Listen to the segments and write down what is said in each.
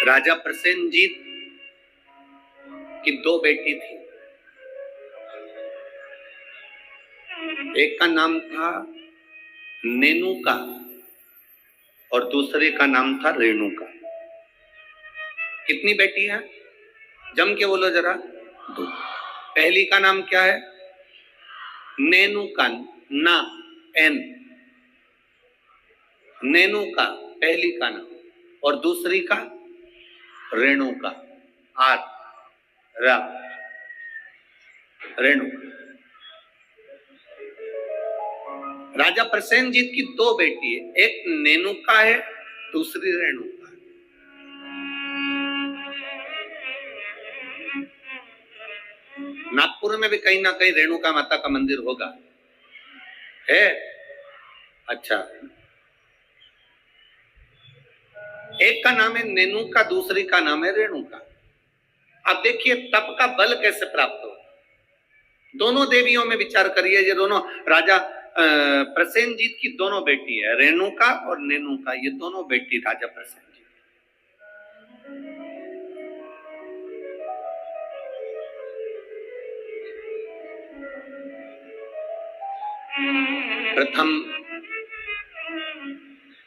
राजा प्रसेनजीत की दो बेटी थी। एक का नाम था नेनुका और दूसरे का नाम था रेणुका। कितनी बेटी हैं? जम के बोलो जरा। दो। पहली का नाम क्या है? नेनुका, ना एन, नेनुका पहली का नाम, और दूसरी का रेणुका, आर रा, रेणुका। राजा प्रसेनजीत की दो बेटी है, एक नेनुका है, दूसरी रेणुका। नागपुर में भी कहीं ना कहीं रेणुका माता का मंदिर होगा, है? अच्छा, एक का नाम है नेनुका, दूसरी का नाम है रेणुका। अब देखिए तप का बल कैसे प्राप्त हो। दोनों देवियों में विचार करिए। ये दोनों राजा प्रसेनजीत की दोनों बेटी है, रेणुका और नेनुका, ये दोनों बेटी राजा प्रसेनजीत। प्रथम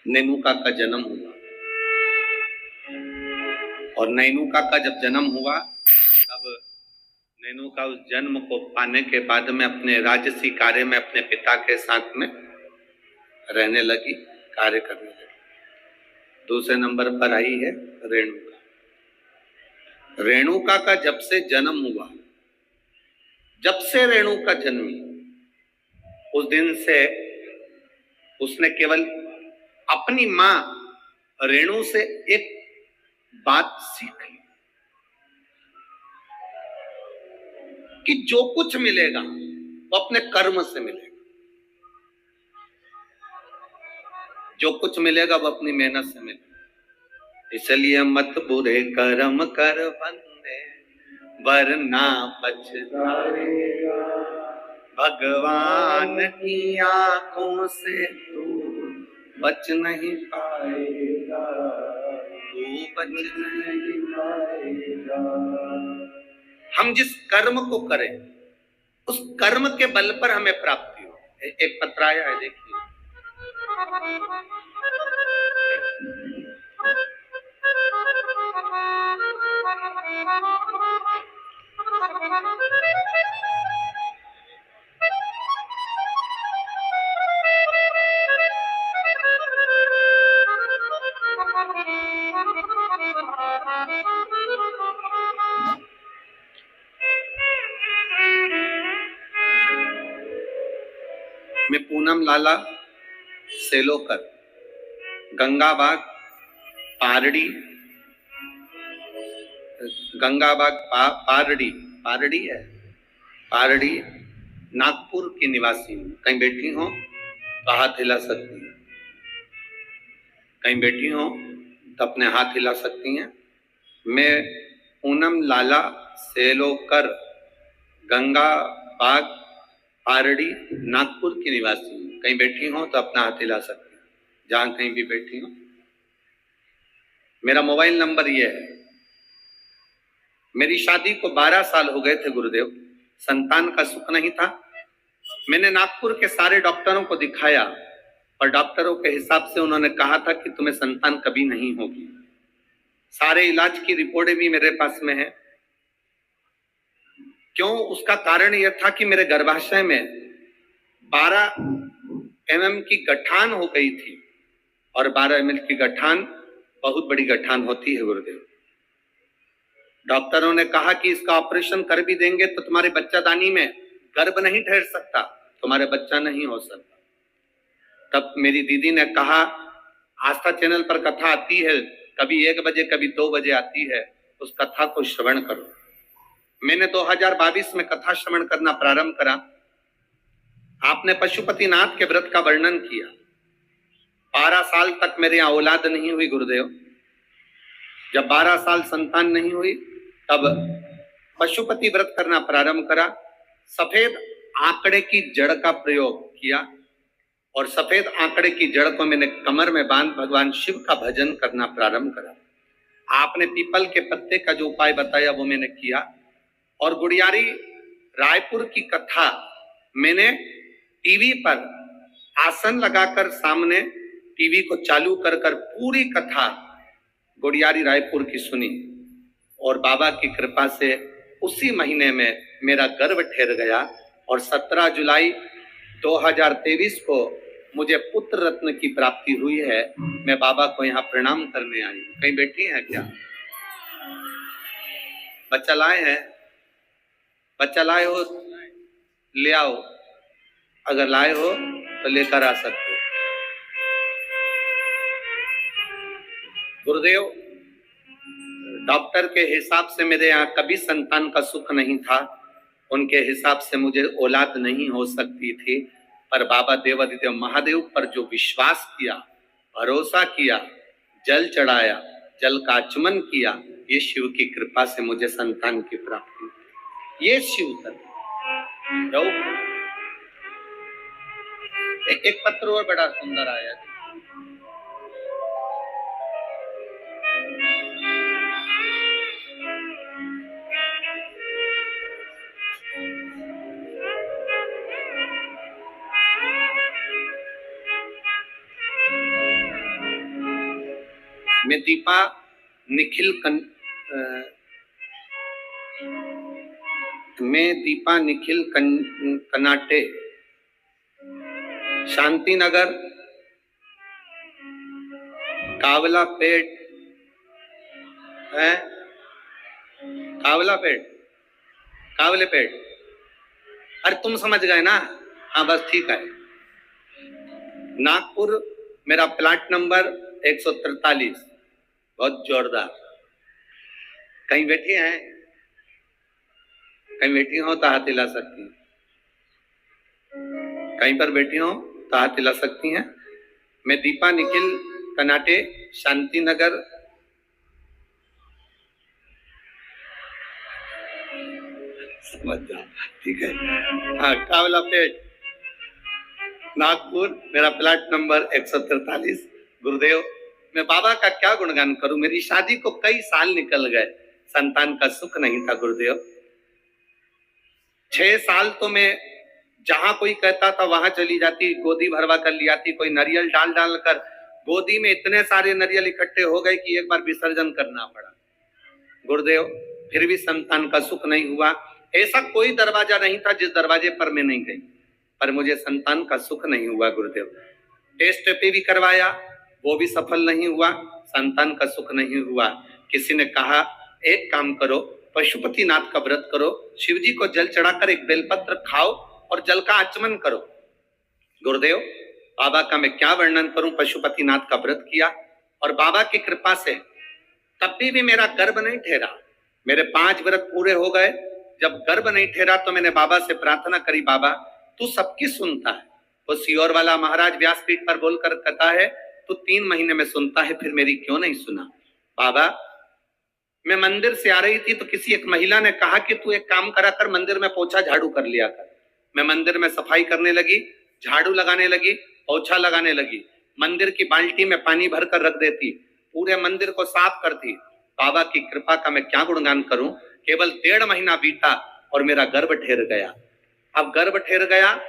नेनुका का जन्म हुआ और नेनुका का जब जन्म हुआ तब नेनुका उस जन्म को पाने के बाद में अपने राजसी कार्य में अपने पिता के साथ में रहने लगी, कार्य करने लगी। दूसरे नंबर पर आई है रेणुका। रेणुका का जब से जन्म हुआ, जब से रेणुका जन्मी, उस दिन से उसने केवल अपनी मां रेणु से एक बात सीखी कि जो कुछ मिलेगा वो अपने कर्म से मिलेगा। जो कुछ मिलेगा वो अपनी मेहनत से मिलेगा। इसलिए मत बुरे कर्म कर बंदे, वरना पछताएगा। भगवान की आंखों से तू बच नहीं पाएगा, तू बच नहीं पाएगा। हम जिस कर्म को करें उस कर्म के बल पर हमें प्राप्ति हो। एक पत्र आया है, देखिए। मैं पूनम लाला सेलोकर, गंगाबाग पारड़ी, गंगाबाग पारड़ी, पारड़ी है, पारड़ी नागपुर की निवासी हूँ। कहीं बैठी हो तो हाथ हिला सकती हैं, कहीं बैठी हो तो अपने हाथ हिला सकती हैं। मैं पूनम लाला सेलोकर, गंगाबाग पारड़ी नागपुर की निवासी हूँ। कहीं बैठी हो तो अपना हाथ हिला सकती हैं, जहां कहीं भी बैठी हो। मेरा मोबाइल नंबर ये है। मेरी शादी को 12 साल हो गए थे गुरुदेव, संतान का सुख नहीं था। मैंने नागपुर के सारे डॉक्टरों को दिखाया और डॉक्टरों के हिसाब से उन्होंने कहा था कि तुम्हें संतान कभी नहीं होगी। सारे इलाज की रिपोर्टें भी मेरे पास में है। क्यों? उसका कारण यह था कि मेरे गर्भाशय में 12 mm की गठान हो गई थी, और 12 mm की गठान बहुत बड़ी गठान होती है गुरुदेव। डॉक्टरों ने कहा कि इसका ऑपरेशन कर भी देंगे तो तुम्हारे बच्चादानी में गर्भ नहीं ठहर सकता, तुम्हारे बच्चा नहीं हो सकता। तब मेरी दीदी ने कहा, आस्था चैनल पर कथा आती है, कभी 1 बजे कभी 2 बजे आती है, उस कथा को श्रवण करो। मैंने 2022 में कथा श्रवण करना प्रारंभ करा। आपने पशुपतिनाथ के व्रत का वर्णन किया। 12 साल तक मेरे यहाँ औलाद नहीं हुई गुरुदेव। जब 12 साल संतान नहीं हुई तब पशुपति व्रत करना प्रारंभ करा। सफेद आंकड़े की जड़ का प्रयोग किया और सफेद आंकड़े की जड़ को मैंने कमर में बांध भगवान शिव का भजन करना प्रारंभ करा। आपने पीपल के पत्ते का जो उपाय बताया वो मैंने किया। और गुड़ियारी रायपुर की कथा मैंने टीवी पर आसन लगाकर सामने टीवी को चालू कर पूरी कथा गुड़ियारी रायपुर की सुनी। और बाबा की कृपा से उसी महीने में मेरा गर्भ ठहर गया और 17 जुलाई 2023 को मुझे पुत्र रत्न की प्राप्ति हुई है। मैं बाबा को यहाँ प्रणाम करने आई हूँ। कहीं बैठी है क्या? बच्चा लाए हैं? बच्चा लाए हो ले आओ, अगर लाए हो तो लेकर आ सकते हो। गुरुदेव, डॉक्टर के हिसाब से मेरे यहाँ कभी संतान का सुख नहीं था, उनके हिसाब से मुझे औलाद नहीं हो सकती थी, पर बाबा देवाधिदेव महादेव पर जो विश्वास किया, भरोसा किया, जल चढ़ाया, जल का आचमन किया, ये शिव की कृपा से मुझे संतान की प्राप्ति हुई। ये शिव तत्व। एक पत्र और बड़ा सुंदर आया। मैं दीपा निखिल कनाटे, शांति नगर, कावलापेट है, कावलेपेट। अरे तुम समझ गए ना? हाँ बस ठीक है। नागपुर मेरा प्लाट नंबर 143। बहुत जोरदार। कहीं बैठी हैं? कहीं बैठी हो तो हाथ हिला सकती हैं। कहीं पर बैठी हो तो हाथ हिला सकती हैं। मैं दीपा निखिल कनाटे, शांति नगर, समझ जाओ, ठीक है। हाँ, कावलापेट, नागपुर, मेरा प्लाट नंबर 143। गुरुदेव, मैं बाबा का क्या गुणगान करूं? मेरी शादी को कई साल निकल गए, संतान का सुख नहीं था गुरुदेव। 6 साल तो मैं जहां कोई कहता था वहां चली जाती, गोदी भरवा कर लिया थी। कोई नारियल डाल कर गोदी में इतने सारे नारियल इकट्ठे हो गए कि एक बार विसर्जन करना पड़ा गुरुदेव। फिर भी संतान का सुख नहीं हुआ। ऐसा कोई दरवाजा नहीं था जिस दरवाजे पर मैं नहीं गई, पर मुझे संतान का सुख नहीं हुआ गुरुदेव। टेस्ट पे भी करवाया, वो भी सफल नहीं हुआ, संतान का सुख नहीं हुआ। किसी ने कहा एक काम करो, पशुपतिनाथ का व्रत करो, शिव जी को जल चढ़ाकर एक बेलपत्र खाओ और जल का आचमन करो। गुरुदेव, बाबा का मैं क्या वर्णन करूं। पशुपतिनाथ का व्रत किया और बाबा की कृपा से तब भी मेरा गर्भ नहीं ठहरा। मेरे 5 व्रत पूरे हो गए। जब गर्भ नहीं ठहरा तो मैंने बाबा से प्रार्थना करी, बाबा तू सबकी सुनता है। वो सियोर वाला महाराज व्यासपीठ पर बोलकर कहता है तू 3 महीने में सुनता है, फिर मेरी क्यों नहीं सुना? बाबा, मैं मंदिर से आ रही थी तो किसी एक महिला ने कहा कि तू एक काम करा कर, मंदिर में पोछा झाड़ू कर लिया कर। मैं मंदिर में सफाई करने लगी, झाड़ू लगाने लगी, पोछा लगाने लगी, मंदिर की बाल्टी में पानी भरकर रख देती, पूरे मंदिर को साफ करती। बाबा की कृपा का मैं क्या गुणगान करूं। केवल 1.5 महीना बीता और मेरा गर्भ ठहर गया। अब गर्भ ठहर गया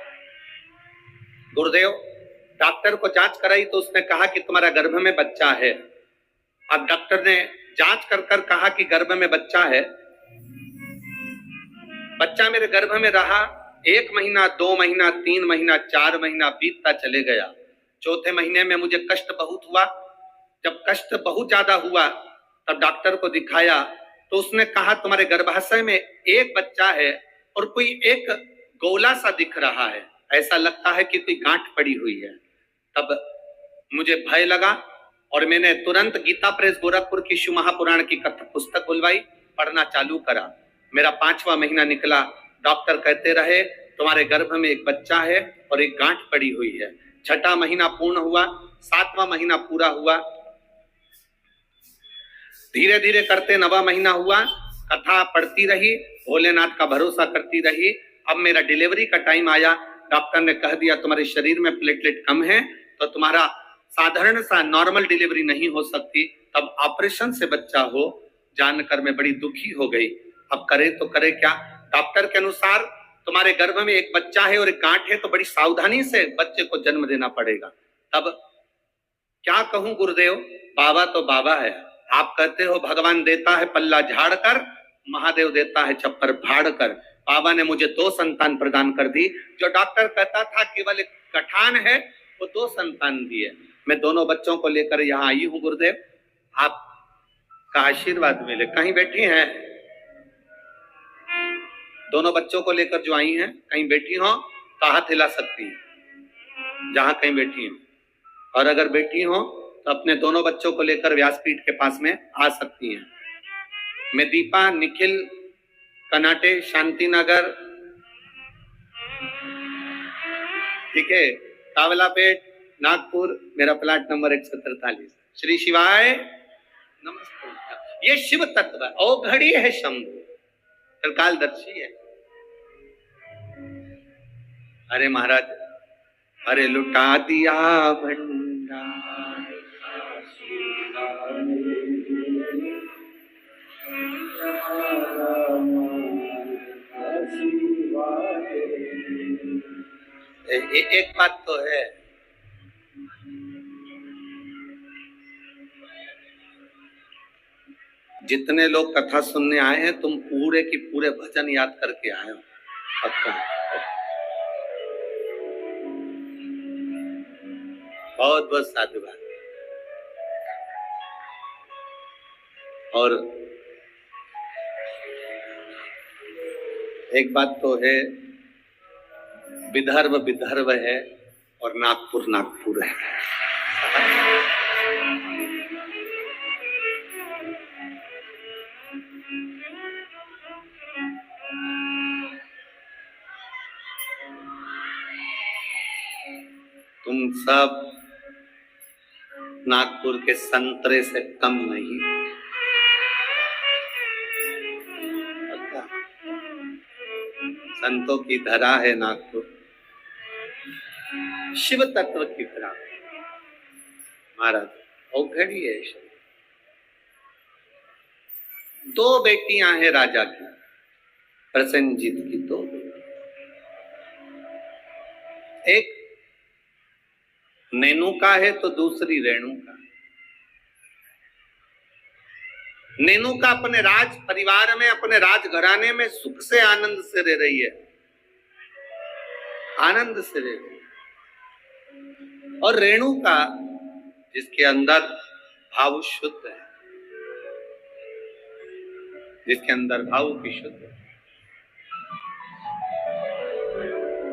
गुरुदेव, डॉक्टर को जांच कराई तो उसने कहा कि तुम्हारा गर्भ में बच्चा है। अब डॉक्टर ने जांच कर कहा कि गर्भ में बच्चा है। बच्चा मेरे गर्भ में रहा 1 महीना, 2 महीना, 3 महीना, 4 महीना बीतता चले गया। 4थे महीने में मुझे कष्ट बहुत हुआ। जब कष्ट बहुत ज्यादा हुआ तब डॉक्टर को दिखाया तो उसने कहा तुम्हारे गर्भाशय में एक बच्चा है और कोई एक गोला सा दिख रहा है, ऐसा लगता है कि कोई गांठ पड़ी हुई है। तब मुझे भय लगा और मैंने तुरंत गीता प्रेस गोरखपुर की शिव महापुराण की कथा पुस्तक बुलवाई, पढ़ना चालू करा। मेरा 5वां महीना निकला। डॉक्टर कहते रहे तुम्हारे गर्भ में एक बच्चा है और एक गांठ पड़ी हुई है। 6ठा महीना पूर्ण हुआ, 7वां महीना पूरा हुआ, धीरे धीरे करते 9वां महीना हुआ। कथा पढ़ती रही, भोलेनाथ का भरोसा करती रही। अब मेरा डिलीवरी का टाइम आया। डॉक्टर ने कह दिया तुम्हारे शरीर में प्लेटलेट कम है तो तुम्हारा साधारण सा नॉर्मल डिलीवरी नहीं हो सकती, तब ऑपरेशन से बच्चा हो जानकर मैं बड़ी दुखी हो गई। अब करे तो करे क्या? डॉक्टर के अनुसार तुम्हारे गर्भ में एक बच्चा है और एक गांठ है, तो बड़ी सावधानी से बच्चे को जन्म देना पड़ेगा। तब क्या कहूं गुरुदेव, बाबा तो बाबा है, आप कहते हो भगवान देता है पल्ला झाड़ कर, महादेव देता है छप्पर फाड़ कर। बाबा ने मुझे 2 संतान प्रदान कर दी। जो डॉक्टर कहता था केवल एक गठान है, वो 2 संतान दिए। मैं दोनों बच्चों को लेकर यहाँ आई हूँ गुरुदेव, आपका आशीर्वाद मिले। कहीं बैठी हैं? दोनों बच्चों को लेकर जो आई हैं, कहीं बैठी हो तो हाथ हिला सकती हैं जहां कहीं बैठी हो, और अगर बैठी हो तो अपने दोनों बच्चों को लेकर व्यासपीठ के पास में आ सकती हैं। मैं दीपा, निखिल, कनाटे, शांतिनगर, ठीक है, कावलापेट, नागपुर, मेरा प्लाट नंबर 143। श्री शिवाय नमस्ते। ये शिव तत्व है, औघड़ी है शंभु, त्रिकालदर्शी है। अरे महाराज, अरे लुटा दिया भंडार, एक बात तो है, जितने लोग कथा सुनने आए हैं तुम पूरे की पूरे भजन याद करके आए हो, पक्का। बहुत बहुत साधुवाद। और एक बात तो है, विदर्भ विदर्भ है और नागपुर नागपुर है। तुम सब नागपुर के संतरे से कम नहीं। संतों की धरा है नागपुर, शिव तत्व की धरा। महाराज औघड़ी है। 2 बेटियां हैं राजा की, प्रसेनजीत की 2 बेटियां। एक नेनुका है तो दूसरी रेणुका। नेनुका अपने राज परिवार में, अपने राजघराने में सुख से आनंद से रह रही है, आनंद से रह रही है। और रेणुका जिसके अंदर भाव शुद्ध है, जिसके अंदर भाव की शुद्ध है,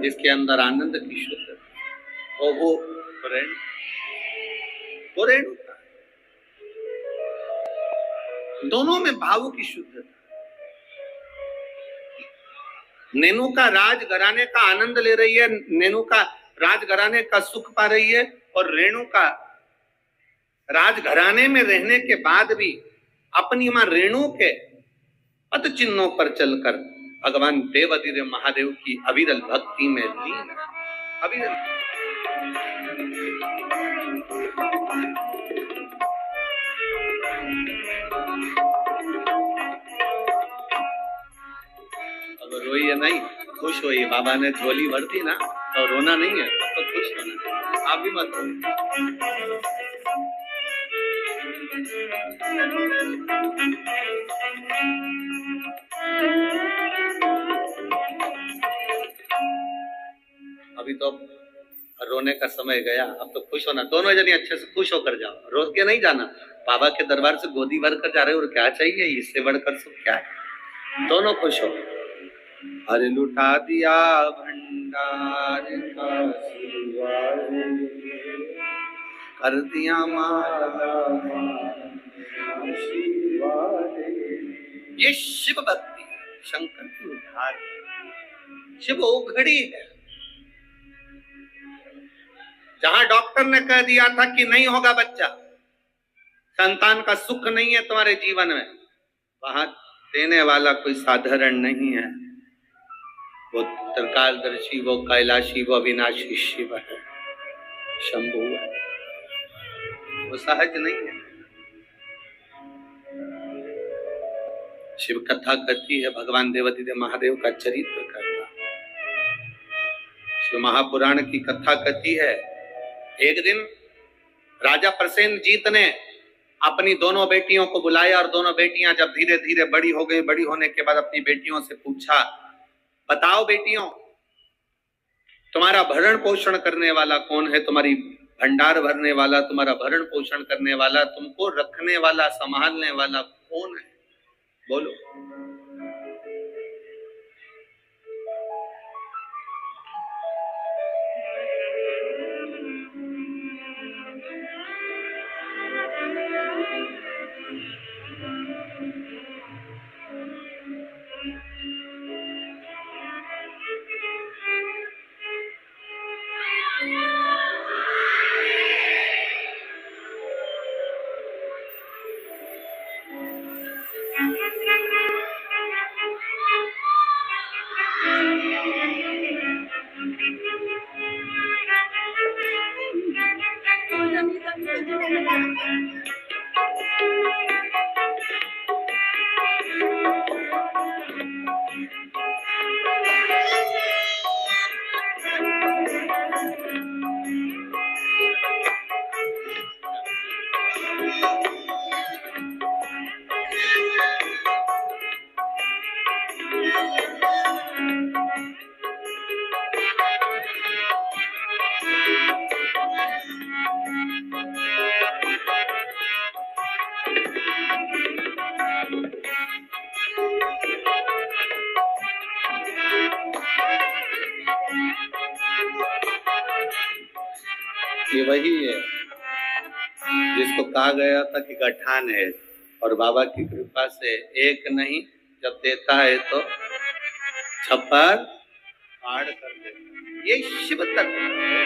जिसके अंदर आनंद की शुद्ध है, और वो रेणुका। दोनों में भाव की शुद्धता। नेनुका राजघराने का आनंद ले रही है, नेनुका राजघराने का सुख पा रही है, और रेणुका राजघराने में रहने के बाद भी अपनी मां रेणु के पद चिन्हों पर चलकर भगवान देवाधिदेव महादेव की अविरल भक्ति में लीन। अविरल अब रोइए नहीं, खुश होइए। बाबा ने झोली भर दी ना, तो रोना नहीं है, तो खुश होना। आप भी मत रोइए। अभी तो रोने का समय गया, अब तो खुश होना। दोनों जने अच्छे से खुश होकर जाओ, रोज के नहीं जाना। बाबा के दरबार से गोदी भर कर जा रहे हो, और क्या चाहिए, इससे बढ़कर सुख क्या है? दोनों खुश हो। अरे लुटा दिया भंडार का कर दिया माला, ये शिव भक्ति है, शंकर की उद्धार। शिव औघड़ी है। जहां डॉक्टर ने कह दिया था कि नहीं होगा बच्चा, संतान का सुख नहीं है तुम्हारे जीवन में, वहां देने वाला कोई साधारण नहीं है। वो त्रिकालदर्शी, वो कैलाशी, वो अविनाशी शिव है, शंभु है। वो सहज नहीं है। शिव कथा कहती है भगवान देवादिदेव महादेव का चरित्र करता। शिव महापुराण की कथा कहती है एक दिन राजा प्रसेनजीत ने अपनी दोनों बेटियों को बुलाया और दोनों बेटियां जब धीरे धीरे बड़ी हो गई, बड़ी होने के बाद अपनी बेटियों से पूछा, बताओ बेटियों, तुम्हारा भरण पोषण करने वाला कौन है? तुम्हारी भंडार भरने वाला, तुम्हारा भरण पोषण करने वाला, तुमको रखने वाला, संभालने वाला कौन है? बोलो। ये वही है जिसको कहा गया था कि गठान है, और बाबा की कृपा से एक नहीं, जब देता है तो छप्पर फाड़ कर देता। ये शिव तत्व है,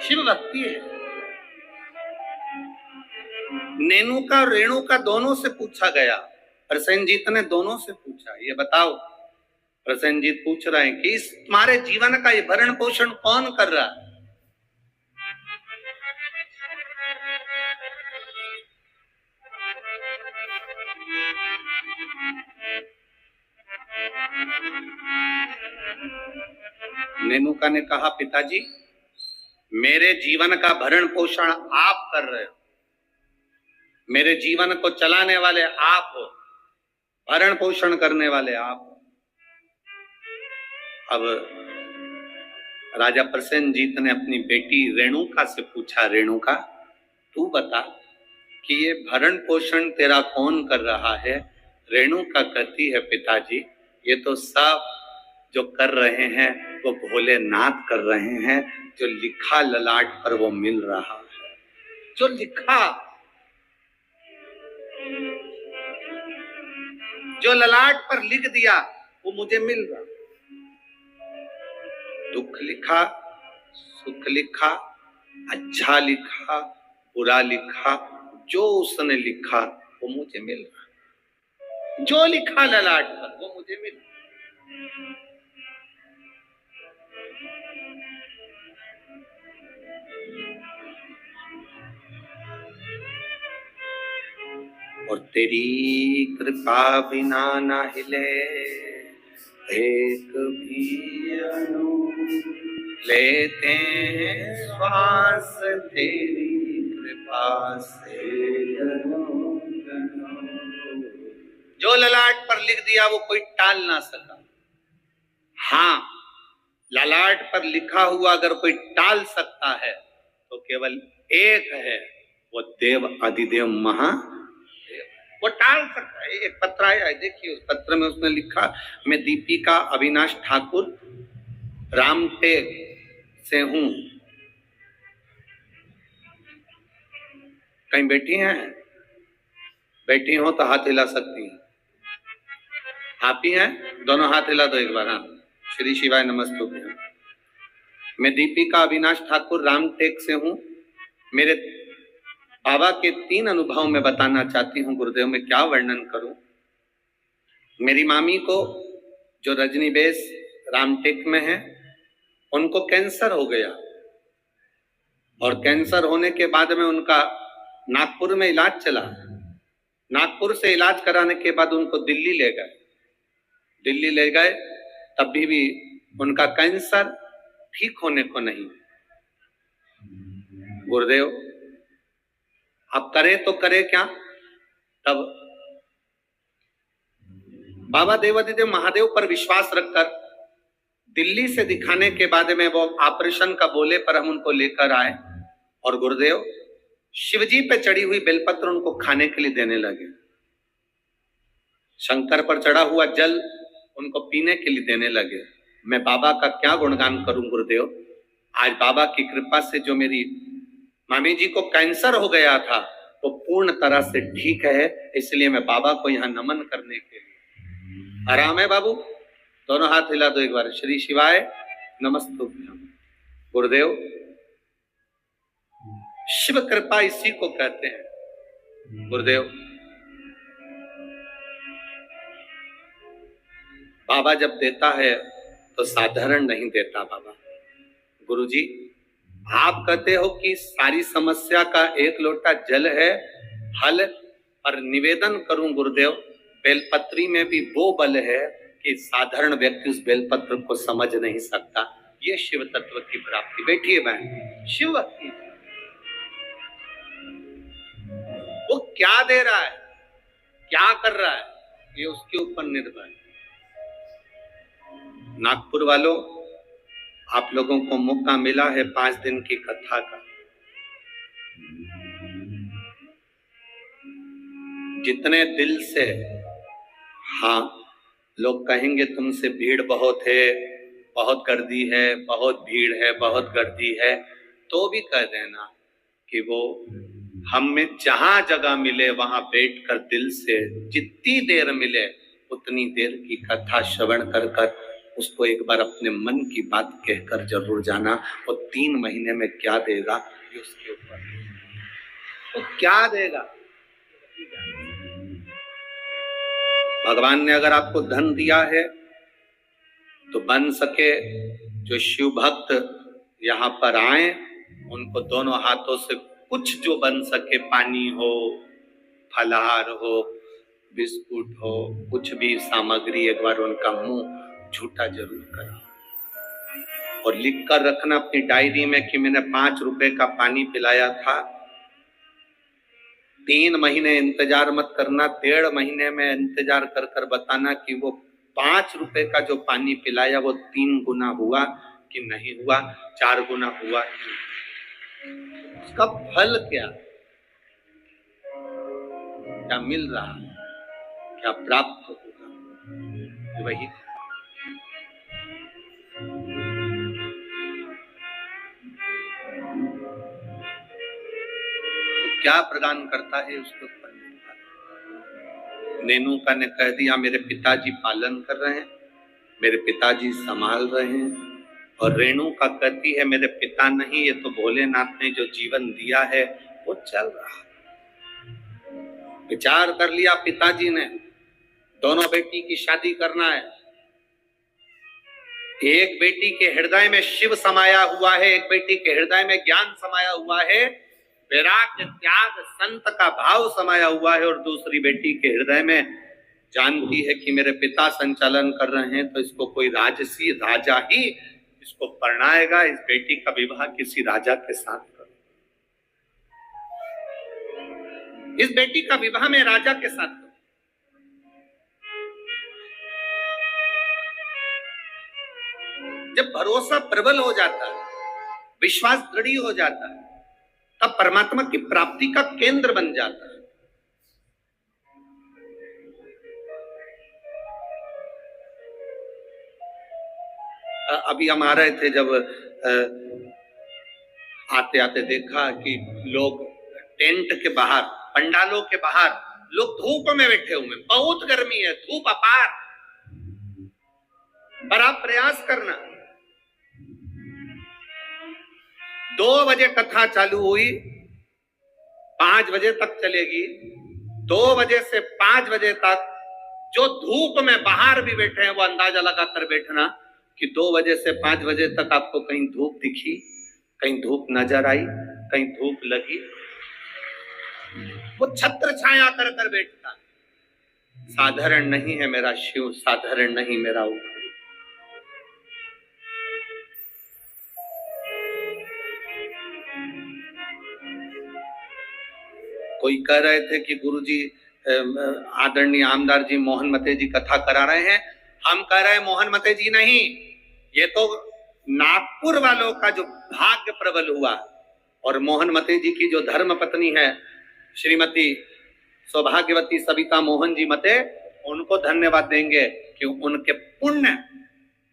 शिव भक्ति है। नेनुका और रेणुका दोनों से पूछा गया, प्रसेनजीत ने दोनों से पूछा, ये बताओ। प्रसेनजीत पूछ रहे हैं कि इस तुम्हारे जीवन का ये भरण पोषण कौन कर रहा है? नेनुका ने कहा, पिताजी मेरे जीवन का भरण पोषण आप कर रहे हो, मेरे जीवन को चलाने वाले आप हो, भरण पोषण करने वाले आप हो। अब राजा प्रसेनजीत ने अपनी बेटी रेणुका से पूछा, रेणुका तू बता कि ये भरण पोषण तेरा कौन कर रहा है? रेणुका कहती है, पिताजी ये तो सब जो कर रहे हैं वो भोलेनाथ कर रहे हैं, जो लिखा ललाट पर वो मिल रहा है, जो लिखा, जो ललाट पर लिख दिया वो मुझे मिल रहा। दुख लिखा, सुख लिखा, अच्छा लिखा, बुरा लिखा, जो उसने लिखा वो मुझे मिल रहा। जो लिखा ललाट पर वो मुझे मिल रहा। और तेरी कृपा बिना ना हिले एक भी अणु, लेते हैं श्वास तेरी कृपा से। जो ललाट पर लिख दिया वो कोई टाल ना सका। हाँ, ललाट पर लिखा हुआ अगर कोई टाल सकता है तो केवल एक है, वो देव अधिदेव महादेव, वो टाल सकता है। एक पत्र आया है, देखिए उस पत्र में उसने लिखा, मैं दीपिका अविनाश ठाकुर रामटेक से हूं। कहीं बैठी हैं? बैठी हो तो हाथ हिला सकती हैं। आप ही हैं? दोनों हाथ हिला दो एक बार। हाँ, श्री शिवाय नमस्तुभ्यं। मैं दीपिका अविनाश ठाकुर रामटेक से हूं। मेरे बाबा के 3 अनुभव मैं बताना चाहती हूँ गुरुदेव, में क्या वर्णन करूं। मेरी मामी को जो रजनी बेस रामटेक में है, उनको कैंसर हो गया और कैंसर होने के बाद में उनका नागपुर में इलाज चला नागपुर से इलाज कराने के बाद उनको दिल्ली ले गए, तभी भी उनका कैंसर ठीक होने को नहीं। गुरुदेव अब करें तो करें क्या? तब बाबा देवादिदेव महादेव पर विश्वास रखकर दिल्ली से दिखाने के बाद में वो ऑपरेशन का बोले पर हम उनको लेकर आए और गुरुदेव शिवजी पे चढ़ी हुई बेलपत्र उनको खाने के लिए देने लगे। शंकर पर चढ़ा हुआ जल उनको पीने के लिए देने लगे। मैं बाबा का क्या गुणगान करूं गुरुदेव। आज बाबा की कृपा से जो मेरी मामी जी को कैंसर हो गया था वो पूर्ण तरह से ठीक है, इसलिए मैं बाबा को यहाँ नमन करने के लिए। आराम है बाबू? दोनों हाथ हिला दो एक बार। श्री शिवाय नमस्तुभ्यम। गुरुदेव शिव कृपा इसी को कहते हैं। गुरुदेव बाबा जब देता है तो साधारण नहीं देता बाबा। गुरुजी आप कहते हो कि सारी समस्या का एक लोटा जल है हल, और निवेदन करूं गुरुदेव बेलपत्री में भी वो बल है कि साधारण व्यक्ति उस बेलपत्र को समझ नहीं सकता। ये शिव तत्व की प्राप्ति। बैठिए बहन। शिव भक्ति वो क्या दे रहा है, क्या कर रहा है, ये उसके ऊपर निर्भर है। नागपुर वालों, आप लोगों को मौका मिला है 5 दिन की कथा का। जितने दिल से, हाँ लोग कहेंगे तुमसे भीड़ बहुत है, बहुत गर्दी है, बहुत भीड़ है, बहुत गर्दी है, तो भी कह देना कि वो हमें जहां जगह मिले वहां बैठकर दिल से जितनी देर मिले उतनी देर की कथा श्रवण कर कर उसको एक बार अपने मन की बात कहकर जरूर जाना। वो 3 महीने में क्या देगा ये उसके ऊपर, वो क्या देगा। भगवान ने अगर आपको धन दिया है तो बन सके जो शिव भक्त यहाँ पर आए उनको दोनों हाथों से कुछ जो बन सके, पानी हो, फलहार हो, बिस्कुट हो, कुछ भी सामग्री, एक बार उनका मुंह झूठा जरूर करा और लिख कर रखना अपनी डायरी में कि मैंने 5 रुपए का पानी पिलाया था। 3 महीने इंतजार मत करना, 1.5 महीने में इंतजार कर कर बताना कि वो 5 रुपए का जो पानी पिलाया वो 3 गुना हुआ कि नहीं हुआ, 4 गुना हुआ, उसका फल क्या क्या मिल रहा है, क्या प्राप्त होगा, वही। तो क्या प्रदान करता है उसके ऊपर। नेनुका ने कह दिया मेरे पिताजी पालन कर रहे हैं, मेरे पिताजी संभाल रहे हैं, और रेणुका कहती है मेरे पिता नहीं, ये तो भोलेनाथ ने जो जीवन दिया है वो चल रहा है। विचार कर लिया पिताजी ने, दोनों बेटी की शादी करना है। एक बेटी के हृदय में शिव समाया हुआ है, एक बेटी के हृदय में ज्ञान समाया हुआ है, वैराग्य त्याग संत का भाव समाया हुआ है, और दूसरी बेटी के हृदय में जानती है कि मेरे पिता संचालन कर रहे हैं तो इसको कोई राजसी राजा ही इसको परणाएगा, इस बेटी का विवाह किसी राजा के साथ करो, इस बेटी का विवाह में राजा के साथ करो। जब भरोसा प्रबल हो जाता है, विश्वास दृढ़ हो जाता है, तब परमात्मा की प्राप्ति का केंद्र बन जाता है। अभी हम आ रहे थे, जब आते आते देखा कि लोग टेंट के बाहर, पंडालों के बाहर लोग धूप में बैठे हुए, बहुत गर्मी है, धूप अपार, पर आप प्रयास करना। 2 बजे कथा चालू हुई, 5 बजे तक चलेगी। 2 बजे से 5 बजे तक जो धूप में बाहर भी बैठे हैं वो अंदाजा लगाकर बैठना कि 2 बजे से 5 बजे तक आपको कहीं धूप दिखी, कहीं धूप नजर आई, कहीं धूप लगी। वो छत्र छाया कर कर बैठता है। साधारण नहीं है मेरा शिव, साधारण नहीं मेरा उखड़ी। कोई कह रहे थे कि गुरुजी आदरणीय आमदार जी मोहन मते जी कथा करा रहे हैं। हम कह रहे हैं मोहन मते जी नहीं, ये तो नागपुर वालों का जो भाग्य प्रबल हुआ। और मोहन मते जी की जो धर्म पत्नी है श्रीमती सौभाग्यवती सविता मोहन जी मते, उनको धन्यवाद देंगे कि उनके पुण्य,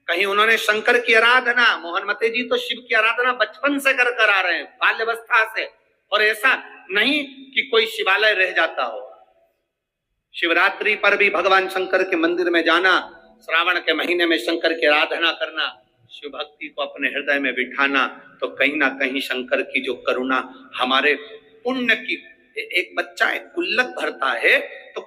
कहीं उन्होंने शंकर की आराधना, मोहन मते जी तो शिव की आराधना बचपन से कर कर आ रहे हैं, बाल्यावस्था से। और ऐसा नहीं कि कोई शिवालय रह जाता हो। शिवरात्रि पर भी भगवान शंकर के मंदिर में जाना, श्रावण के महीने में शंकर की आराधना करना, शिव भक्ति को अपने हृदय में बिठाना, तो कहीं ना कहीं शंकर की जो करुणा हमारे पुण्य की। एक बच्चा एक गुल्लक भरता है तो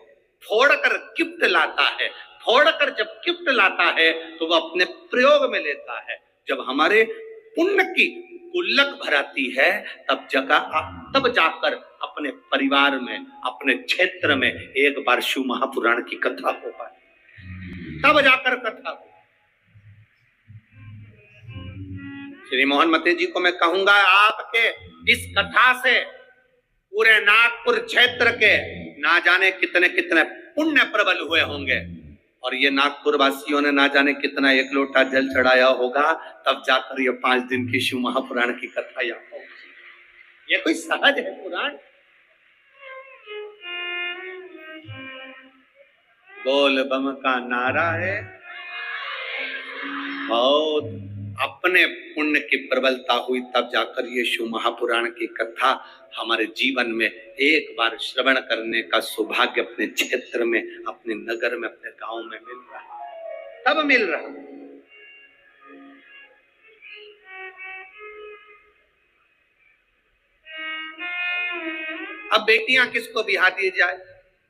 फोड़कर गिफ्ट लाता है, फोड़कर जब गिफ्ट लाता है तो वो अपने प्रयोग में लेता है। जब हमारे पुण्य की गुल्लक भराती है तब जाकर अपने परिवार में, अपने क्षेत्र में एक बार शिव महापुराण की कथा हो पाए, तब जाकर कथा हो। श्री मोहन मते जी को मैं कहूंगा, आपके इस कथा से पूरे नागपुर क्षेत्र के ना जाने कितने कितने पुण्य प्रबल हुए होंगे। और ये नागपुर वासियों ने ना जाने कितना एक लोटा जल चढ़ाया होगा, तब जाकर ये 5 दिन की शिव महापुराण की कथा याद होगी। ये कोई सहज है पुराण? बोल बम का नारा है। बहुत अपने पुण्य की प्रबलता हुई तब जाकर ये शिव महापुराण की कथा हमारे जीवन में एक बार श्रवण करने का सौभाग्य अपने क्षेत्र में, अपने नगर में, अपने गांव में मिल रहा, तब मिल रहा। अब बेटियां किसको बिहा दी जाए,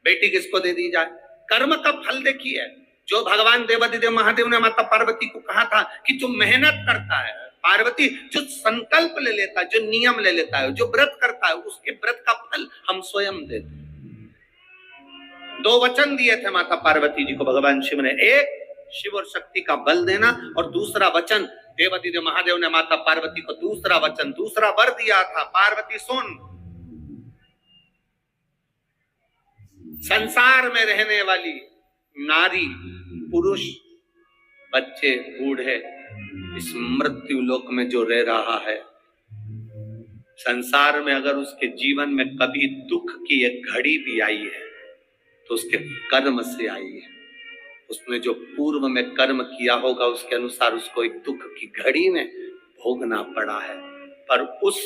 बेटी किसको दे दी जाए? कर्म का फल देखिए। जो भगवान देवादिदेव महादेव ने माता पार्वती को कहा था कि जो मेहनत करता है, पार्वती जो संकल्प ले लेता है, जो नियम ले लेता है, जो व्रत करता है, उसके व्रत का फल हम स्वयं देते हैं। 2 वचन दिए थे माता पार्वती जी को भगवान शिव ने, एक शिव और शक्ति का बल देना, और दूसरा वचन देवादिदेव महादेव ने माता पार्वती को दूसरा वचन, दूसरा वर दिया था, पार्वती सुन, संसार में रहने वाली नारी, पुरुष, बच्चे, बूढ़े, इस मृत्यु लोक में जो रह रहा है, संसार में अगर उसके जीवन में कभी दुख की एक घड़ी भी आई है तो उसके कर्म से आई है। उसने जो पूर्व में कर्म किया होगा उसके अनुसार उसको एक दुख की घड़ी में भोगना पड़ा है। पर उस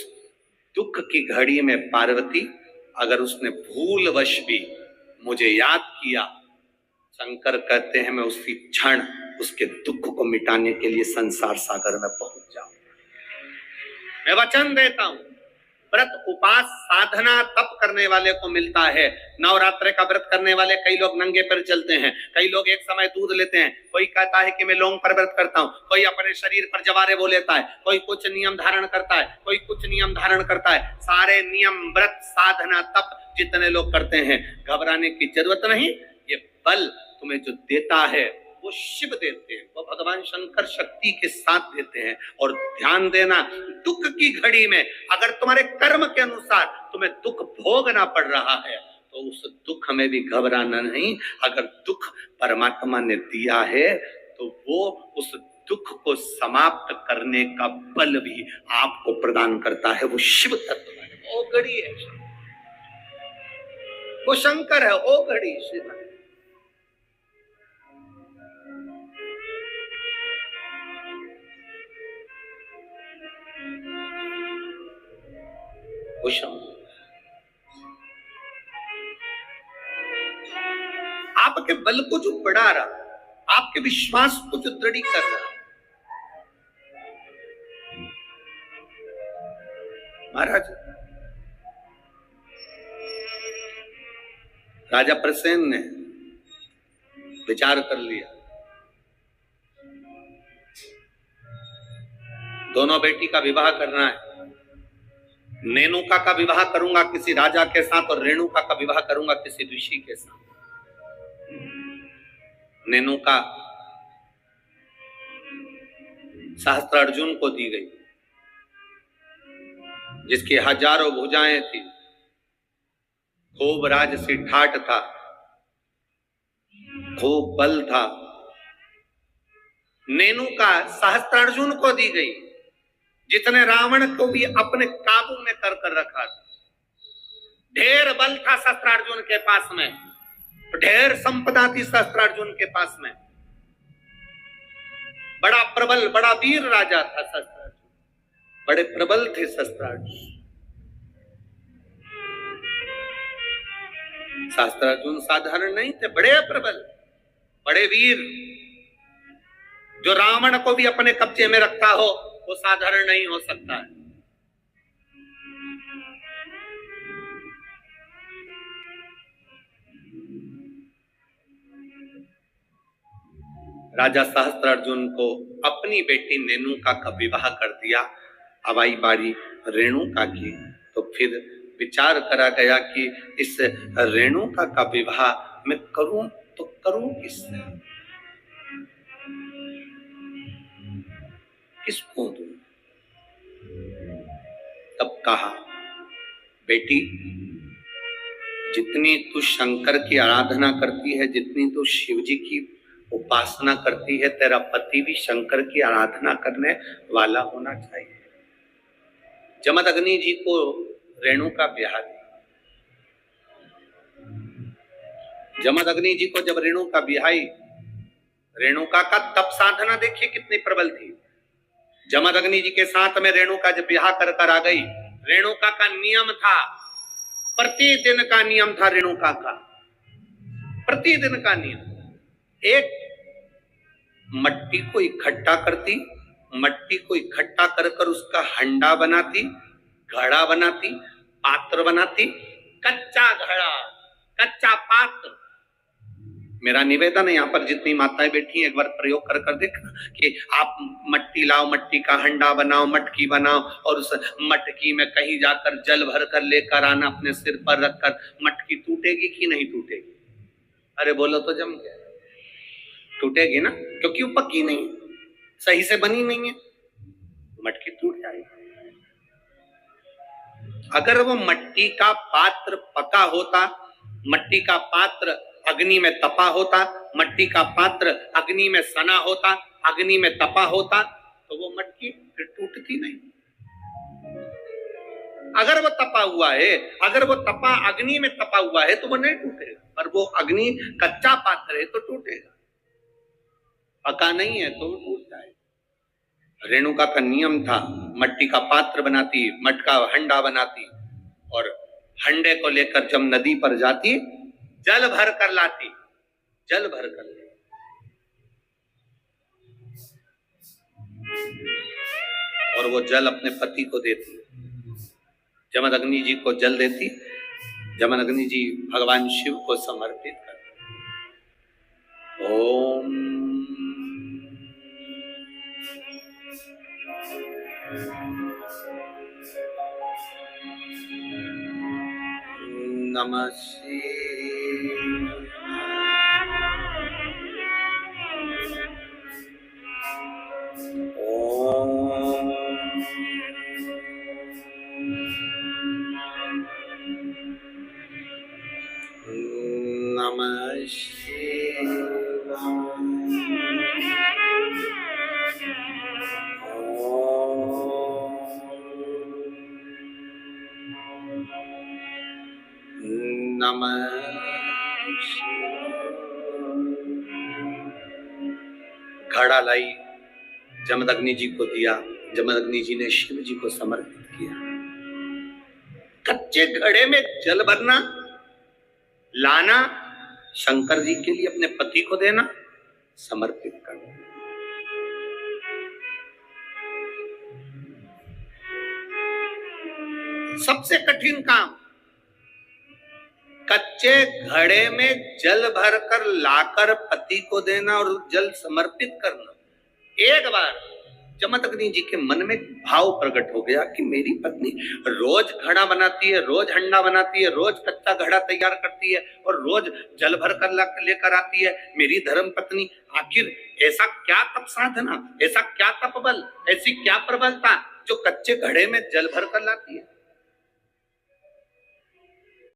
दुख की घड़ी में पार्वती, अगर उसने भूलवश भी मुझे याद किया, शंकर कहते हैं मैं उसी क्षण उसके दुख को मिटाने के लिए संसार सागर में पहुंच जाऊं। मैं वचन देता हूं, व्रत उपास साधना तप करने वाले को मिलता है। नवरात्र का व्रत करने वाले कई लोग नंगे पैर चलते हैं, कई लोग एक समय दूध लेते हैं, कोई कहता है कि मैं लौंग पर व्रत करता हूं, कोई अपने शरीर पर जवारे वो लेता है, कोई कुछ नियम धारण करता है, कोई कुछ नियम धारण करता है। सारे नियम, व्रत, साधना, तप जितने लोग करते हैं, घबराने की जरूरत नहीं। ये बल तुम्हें जो देता है वो शिव देते हैं, वो भगवान शंकर शक्ति के साथ देते हैं। और ध्यान देना, दुख की घड़ी में अगर तुम्हारे कर्म के अनुसार तुम्हें दुख भोगना पड़ रहा है तो उस दुख में भी घबराना नहीं। अगर दुख परमात्मा ने दिया है तो वो उस दुख को समाप्त करने का बल भी आपको प्रदान करता है। वो शिव तत्व है, वो घड़ी है, वो शंकर है, वो घड़ी शिव है। आपके बल को जो बढ़ा रहा, आपके विश्वास को जो दृढ़ कर रहा, महाराज राजा प्रसेन ने विचार कर लिया, दोनों बेटी का विवाह करना है। नेनुका का विवाह करूंगा किसी राजा के साथ और रेणुका का विवाह करूंगा किसी ऋषि के साथ। नेनुका सहस्त्रार्जुन को दी गई, जिसकी हजारों भुजाएं थी, खूब राजसी ठाट था, खूब बल था। नेनुका सहस्त्रार्जुन को दी गई, जितने रावण को भी अपने काबू में कर रखा था। ढेर बल था सहस्त्रार्जुन के पास में, ढेर संपदा थी सहस्त्रार्जुन के पास में। बड़ा प्रबल, बड़ा वीर राजा था सहस्त्रार्जुन, बड़े प्रबल थे सहस्त्रार्जुन। सहस्त्रार्जुन साधारण नहीं थे, बड़े प्रबल, बड़े वीर। जो रावण को भी अपने कब्जे में रखता हो वो साधारण नहीं हो सकता है। राजा सहस्त्रार्जुन को अपनी बेटी नेनुका का विवाह कर दिया। अब आई बारी रेणुका की, तो फिर विचार करा गया कि इस रेणुका का विवाह मैं करूं तो करूं किससे, किसको दूं? तब कहा, बेटी जितनी तू शंकर की आराधना करती है, जितनी तू शिव जी की उपासना करती है, तेरा पति भी शंकर की आराधना करने वाला होना चाहिए। जमदग्नि जी को रेणुका ब्याह दी। जमदग्नि जी को जब रेणुका ब्याही, रेणुका का तप साधना देखिए कितनी प्रबल थी। जमदग्नि जी के साथ में रेणुका जब ब्याह कर आ गई, रेणुका का नियम था, प्रतिदिन का नियम था रेणुका का, प्रतिदिन का नियम। एक मट्टी को इकट्ठा करती, मट्टी को इकट्ठा कर उसका हंडा बनाती, घड़ा बनाती, पात्र बनाती, कच्चा घड़ा, कच्चा पात्र। मेरा निवेदन है, यहाँ पर जितनी माताएं बैठी हैं, एक बार प्रयोग कर देखना कि आप मट्टी लाओ, मट्टी का हंडा बनाओ, मटकी बनाओ और उस मटकी में कहीं जाकर जल भर कर लेकर आना, अपने सिर पर रखकर। मटकी टूटेगी कि नहीं टूटेगी? अरे बोलो तो जम गया। टूटेगी ना, क्योंकि वो पक्की नहीं, सही से बनी नहीं है, मटकी टूट जाएगी। अगर वो मट्टी का पात्र पका होता, मट्टी का पात्र अग्नि में तपा होता, मट्टी का पात्र अग्नि में सना होता, अग्नि में तपा होता, तो वो मटकी फिर टूटती नहीं। अगर वो तपा हुआ है, अगर वो तपा अग्नि में तपा हुआ है तो वो नहीं टूटेगा, पर वो अग्नि कच्चा पात्र है तो टूटेगा, पका नहीं है तो वो टूट जाएगा। रेणुका का नियम था, मट्टी का पात्र बनाती, मटका हंडा बनाती और हंडे को लेकर जब नदी पर जाती, जल भर कर लाती, जल भर कर लाती और वो जल अपने पति को देती। जमदग्नि जी को जल देती, जमदग्नि जी भगवान शिव को समर्पित करते। ओम नमः शिवाय। ओम नमः शिवाय। नमः घड़ा लाई, जमदग्नि जी को दिया, जमदग्नि जी ने शिव जी को समर्पित किया। कच्चे घड़े में जल भरना, लाना, शंकर जी के लिए अपने पति को देना, समर्पित करना। सबसे कठिन काम, कच्चे घड़े में जल भरकर लाकर पति को देना और जल समर्पित करना। एक बार जमदग्नि जी के मन में भाव प्रकट हो गया कि मेरी पत्नी रोज घड़ा बनाती है, रोज हंडा बनाती है, रोज कच्चा घड़ा तैयार करती है और रोज जल भर कर लेकर आती है। मेरी धर्म पत्नी आखिर ऐसा क्या तप साधना, ऐसा क्या तप बल, ऐसी क्या प्रबलता जो कच्चे घड़े में जल भर कर लाती है।